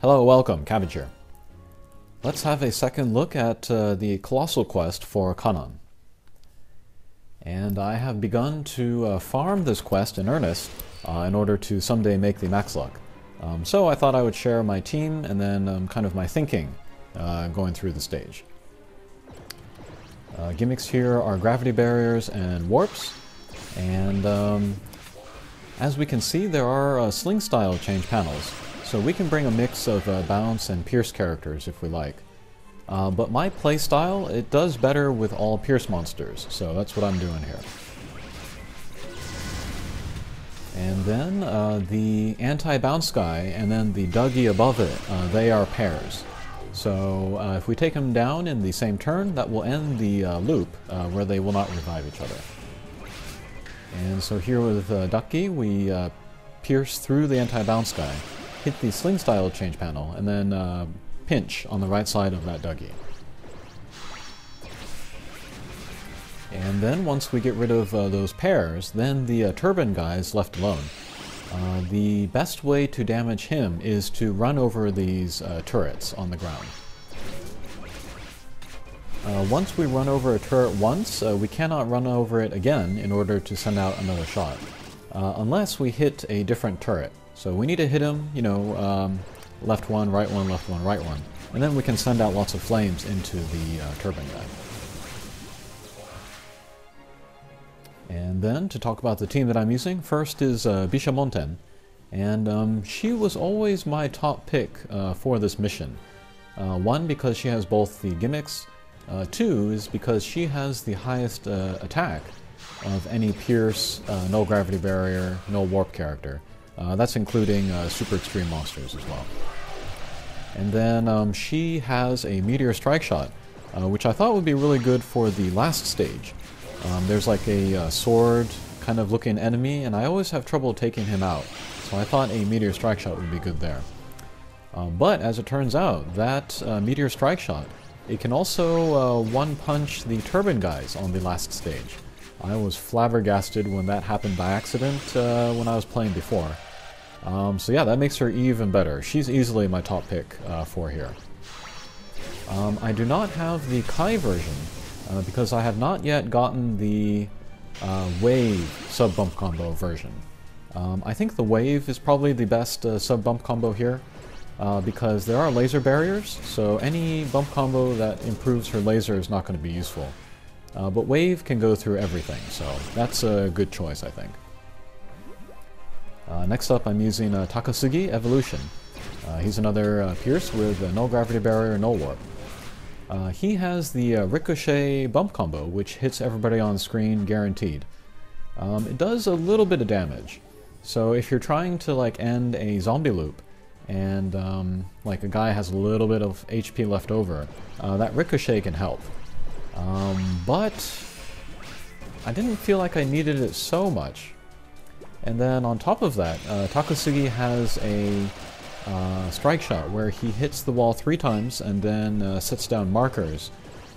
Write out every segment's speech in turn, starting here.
Hello, welcome, Cabbage here. Let's have a second look at the Colossal Quest for Kanan. And I have begun to farm this quest in earnest in order to someday make the max luck. So I thought I would share my team and then kind of my thinking going through the stage. Gimmicks here are gravity barriers and warps, and as we can see there are sling style change panels. So we can bring a mix of bounce and pierce characters if we like. But my playstyle, it does better with all pierce monsters, so that's what I'm doing here. And then the anti-bounce guy and then the Dougie above it, they are pairs. So if we take them down in the same turn, that will end the loop where they will not revive each other. And so here with Dougie, we pierce through the anti-bounce guy, hit the sling style change panel, and then pinch on the right side of that Dougie. And then once we get rid of those pairs, then the turban guy is left alone. The best way to damage him is to run over these turrets on the ground. Once we run over a turret once, we cannot run over it again in order to send out another shot. Unless we hit a different turret. So we need to hit him, you know, left one, right one, left one, right one. And then we can send out lots of flames into the turban guy. And then, to talk about the team that I'm using, first is Bishamonten. And she was always my top pick for this mission. One, because she has both the gimmicks. Two, is because she has the highest attack of any pierce, no gravity barrier, no warp character. That's including super extreme monsters as well. And then she has a meteor strike shot, which I thought would be really good for the last stage. There's like a sword kind of looking enemy, and I always have trouble taking him out. So I thought a meteor strike shot would be good there. But as it turns out, that meteor strike shot, it can also one-punch the turban guys on the last stage. I was flabbergasted when that happened by accident when I was playing before. So yeah, that makes her even better. She's easily my top pick for here. I do not have the Kai version because I have not yet gotten the Wave sub-bump combo version. I think the Wave is probably the best sub-bump combo here because there are laser barriers, so any bump combo that improves her laser is not going to be useful. But Wave can go through everything, so that's a good choice, I think. Next up, I'm using Takasugi Evolution. He's another pierce with no gravity barrier, no warp. He has the Ricochet bump combo, which hits everybody on screen guaranteed. It does a little bit of damage. So if you're trying to like end a zombie loop, and like a guy has a little bit of HP left over, that Ricochet can help. But I didn't feel like I needed it so much. And then on top of that, Takasugi has a strike shot where he hits the wall 3 times and then sets down markers,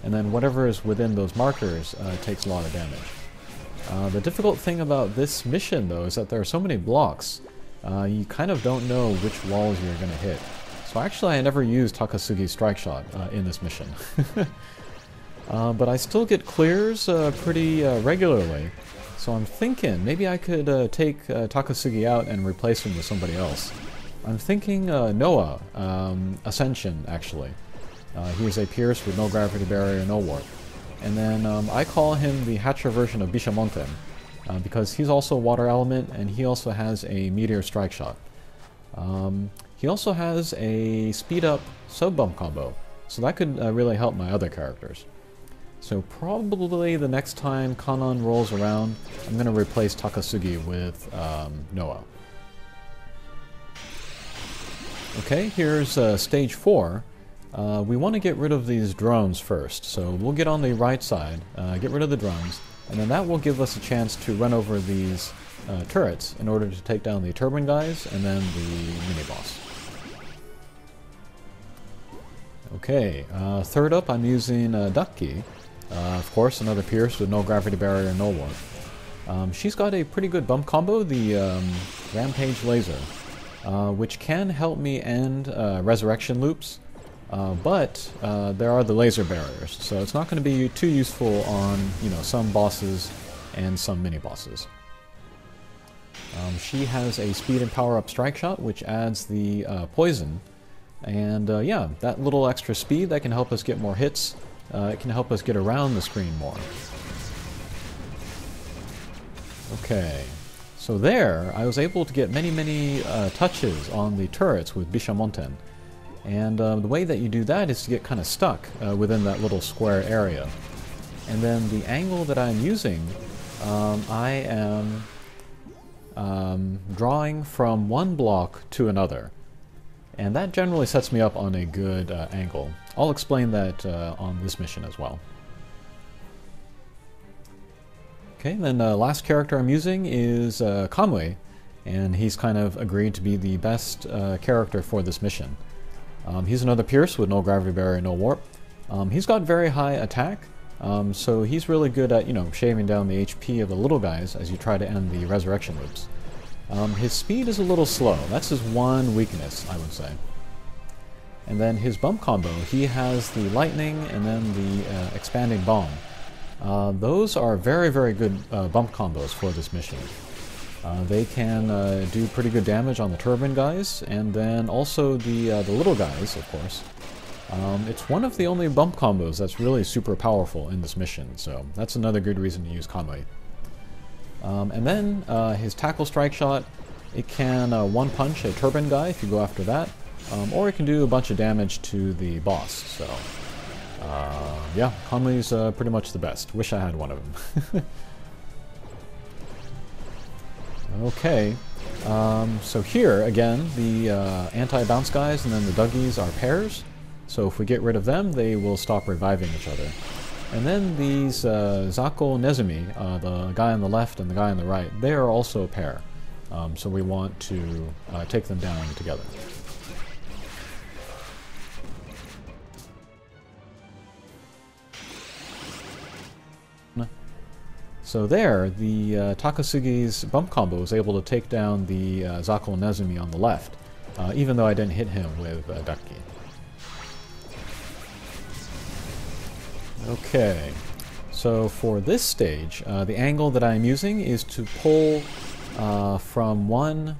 and then whatever is within those markers takes a lot of damage. The difficult thing about this mission though is that there are so many blocks, you kind of don't know which walls you're going to hit. So actually I never used Takasugi's strike shot in this mission. But I still get clears pretty regularly. So I'm thinking maybe I could take Takasugi out and replace him with somebody else. I'm thinking Noah, Ascension actually. He's a pierce with no gravity barrier, no warp. And then I call him the Hatcher version of Bishamonten because he's also a water element and he also has a meteor strike shot. He also has a speed up sub bump combo, so that could really help my other characters. So probably the next time Kanan rolls around, I'm going to replace Takasugi with Noah. Okay, here's stage 4. We want to get rid of these drones first, so we'll get on the right side, get rid of the drones, and then that will give us a chance to run over these turrets in order to take down the turban guys and then the mini-boss. Okay, third up I'm using Dougie. Of course, another pierce with no gravity barrier, no warp. She's got a pretty good bump combo, the Rampage Laser. which can help me end resurrection loops, but there are the laser barriers, so it's not going to be too useful on, you know, some bosses and some mini-bosses. She has a speed and power up strike shot, which adds the poison, and yeah, that little extra speed, that can help us get more hits. It can help us get around the screen more. Okay, so there, I was able to get many touches on the turrets with Bishamonten. And the way that you do that is to get kind of stuck within that little square area. And then the angle that I'm using, I am drawing from one block to another. And that generally sets me up on a good angle. I'll explain that on this mission as well. Okay, then last character I'm using is Kamui, and he's kind of agreed to be the best character for this mission. He's another Pierce with no gravity barrier, no warp. He's got very high attack, so he's really good at, you know, shaving down the HP of the little guys as you try to end the resurrection loops. His speed is a little slow. That's his one weakness, I would say. And then his bump combo, he has the lightning and then the expanding bomb. Those are very good bump combos for this mission. They can do pretty good damage on the turbine guys, and then also the little guys, of course. It's one of the only bump combos that's really super powerful in this mission, so that's another good reason to use Kamui. And then his tackle strike shot, it can one-punch a turbine guy if you go after that, or it can do a bunch of damage to the boss, so yeah, Kamui's pretty much the best. Wish I had one of them. Okay, so here, again, the anti-bounce guys and then the Dougies are pairs, so if we get rid of them, they will stop reviving each other. And then these Zako Nezumi, the guy on the left and the guy on the right, they are also a pair, so we want to take them down together. So there, the Takasugi's bump combo was able to take down the Zako Nezumi on the left, even though I didn't hit him with Ducky. Okay, so for this stage, the angle that I'm using is to pull from one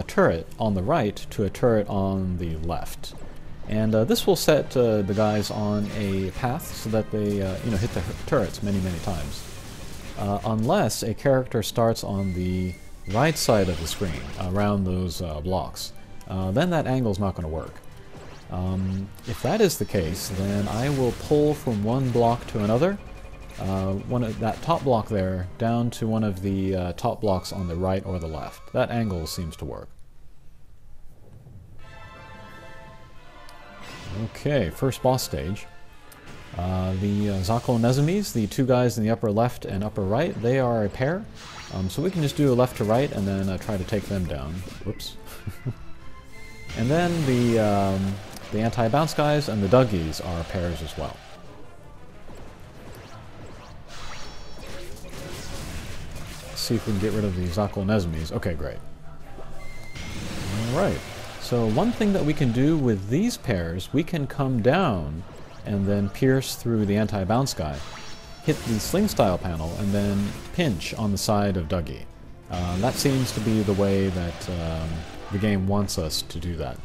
turret on the right to a turret on the left. And this will set the guys on a path so that they you know, hit the turrets many times. Unless a character starts on the right side of the screen, around those blocks, then that angle's not going to work. If that is the case, then I will pull from one block to another, that top block there, down to one of the top blocks on the right or the left. That angle seems to work. Okay, first boss stage. The Zako Nezumis, the two guys in the upper left and upper right, they are a pair. So we can just do a left to right and then try to take them down. Whoops. And then the anti-bounce guys and the Dougies are pairs as well. Let's see if we can get rid of the Zako Nezumis. Okay, great. Alright. So one thing that we can do with these pairs, we can come down and then pierce through the anti-bounce guy, hit the sling style panel, and then pinch on the side of Dougie. That seems to be the way that the game wants us to do that.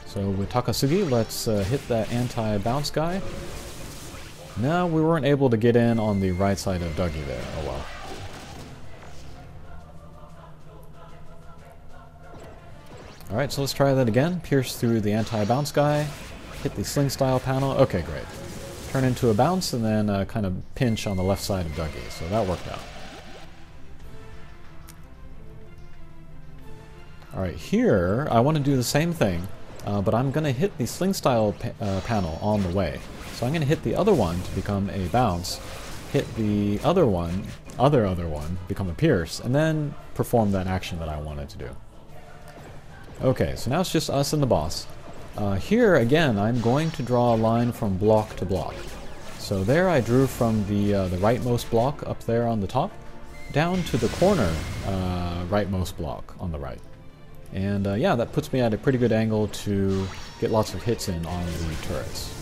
So with Takasugi, let's hit that anti-bounce guy. No, we weren't able to get in on the right side of Dougie there. Oh well. Alright, so let's try that again. Pierce through the anti-bounce guy, hit the sling style panel. Okay, great. Turn into a bounce and then kind of pinch on the left side of Dougie, so that worked out. Alright, here I want to do the same thing, but I'm going to hit the sling style panel on the way. So I'm going to hit the other one to become a bounce, hit the other one, other one, become a pierce, and then perform that action that I wanted to do. Okay, so now it's just us and the boss. Here, again, I'm going to draw a line from block to block. So there I drew from the rightmost block up there on the top, down to the corner rightmost block on the right. And yeah, that puts me at a pretty good angle to get lots of hits in on the turrets.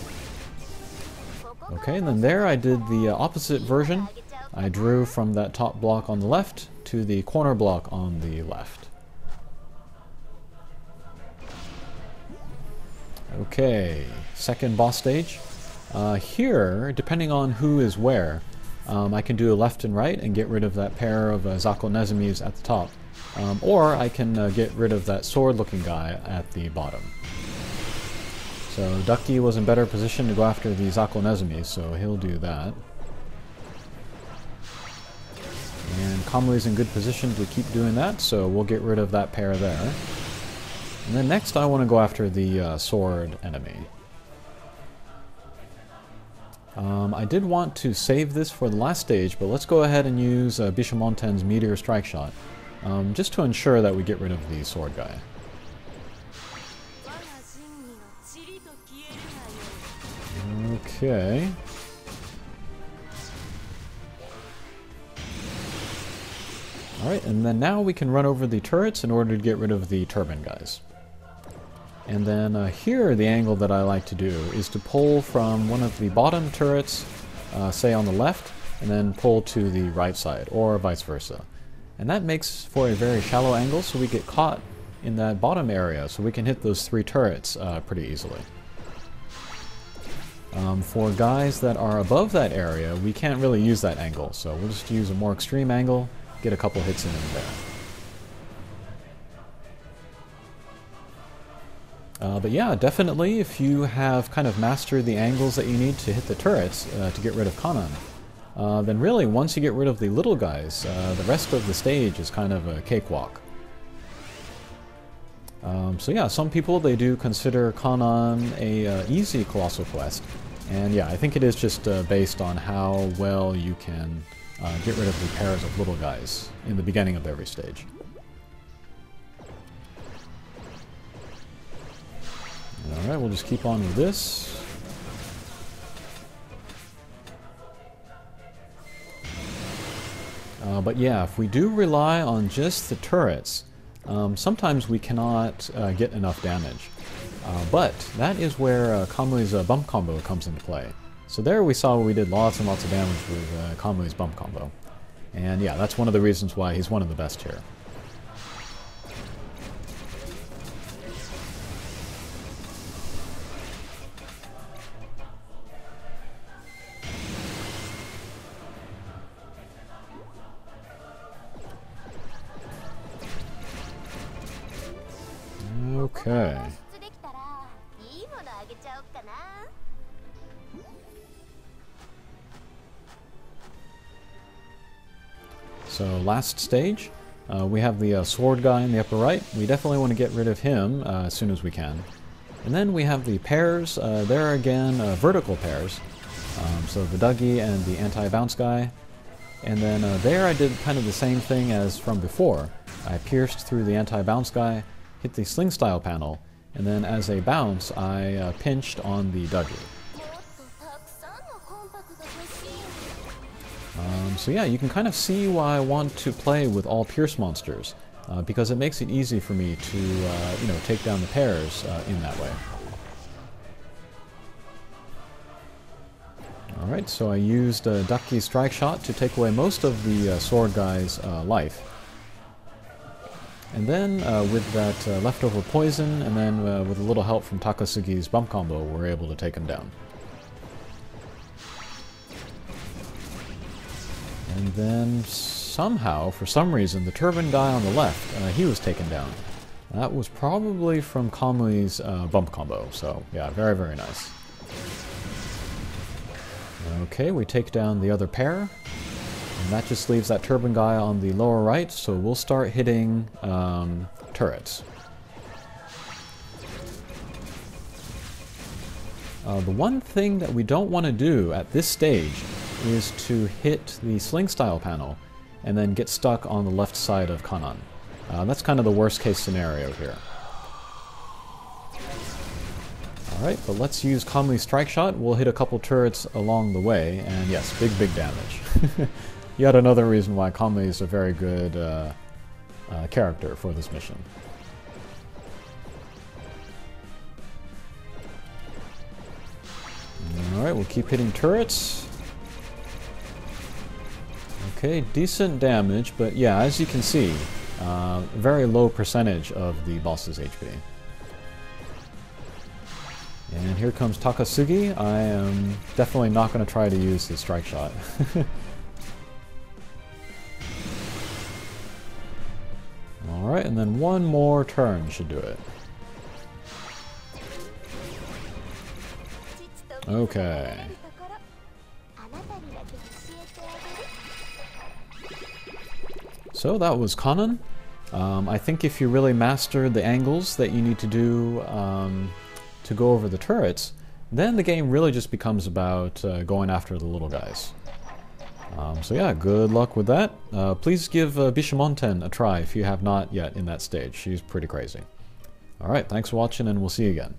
Okay, and then there I did the opposite version. I drew from that top block on the left to the corner block on the left. Okay, second boss stage. Here, depending on who is where, I can do a left and right and get rid of that pair of Zako Nezumis at the top. Or I can get rid of that sword-looking guy at the bottom. So Ducky was in better position to go after the Zako Nezumi, so he'll do that. And Kamui's in good position to keep doing that, so we'll get rid of that pair there. And then next I want to go after the sword enemy. I did want to save this for the last stage, but let's go ahead and use Bishamonten's Meteor Strike Shot, just to ensure that we get rid of the sword guy. Okay. Alright, and then now we can run over the turrets in order to get rid of the turban guys. And then here, the angle that I like to do is to pull from one of the bottom turrets, say on the left, and then pull to the right side, or vice versa. And that makes for a very shallow angle, so we get caught in that bottom area, so we can hit those 3 turrets pretty easily. For guys that are above that area, we can't really use that angle, so we'll just use a more extreme angle, get a couple hits in there. But yeah, definitely if you have kind of mastered the angles that you need to hit the turrets to get rid of Kanan, then really once you get rid of the little guys, the rest of the stage is kind of a cakewalk. So yeah, some people, they do consider Kanan a easy colossal quest, and yeah, I think it is just based on how well you can get rid of the pairs of little guys in the beginning of every stage. Alright, we'll just keep on with this. But yeah, if we do rely on just the turrets, sometimes we cannot get enough damage. But that is where Kamui's bump combo comes into play. So there we saw we did lots and lots of damage with Kamui's bump combo. And yeah, that's one of the reasons why he's one of the best here. Okay. So last stage, we have the sword guy in the upper right. We definitely want to get rid of him as soon as we can. And then we have the pairs. There are again vertical pairs. So the Dougie and the anti-bounce guy. And then there I did kind of the same thing as from before. I pierced through the anti-bounce guy, hit the sling style panel, and then as a bounce I pinched on the Dougie. So yeah, you can kind of see why I want to play with all pierce monsters, because it makes it easy for me to you know, take down the pairs in that way. Alright, so I used Ducky's strike shot to take away most of the sword guy's life. And then with that leftover poison, and then with a little help from Takasugi's bump combo, we're able to take him down. And then somehow, for some reason, the turban guy on the left, he was taken down. That was probably from Kamui's bump combo, so yeah, very, very nice. Okay, we take down the other pair, and that just leaves that turban guy on the lower right, so we'll start hitting turrets. The one thing that we don't want to do at this stage is to hit the sling style panel and then get stuck on the left side of Kanan. That's kind of the worst case scenario here. Alright, but let's use Kamui's strike shot. We'll hit a couple turrets along the way, and yes, big damage. Yet another reason why Kame is a very good character for this mission. Alright, we'll keep hitting turrets. Okay, decent damage, but yeah, as you can see, very low percentage of the boss's HP. And here comes Takasugi. I am definitely not going to try to use his strike shot. Alright, and then one more turn should do it. Okay. So that was Kanan. I think if you really mastered the angles that you need to do to go over the turrets, then the game really just becomes about going after the little guys. So yeah, good luck with that. Please give Bishamonten a try if you have not yet in that stage. She's pretty crazy. Alright, thanks for watching and we'll see you again.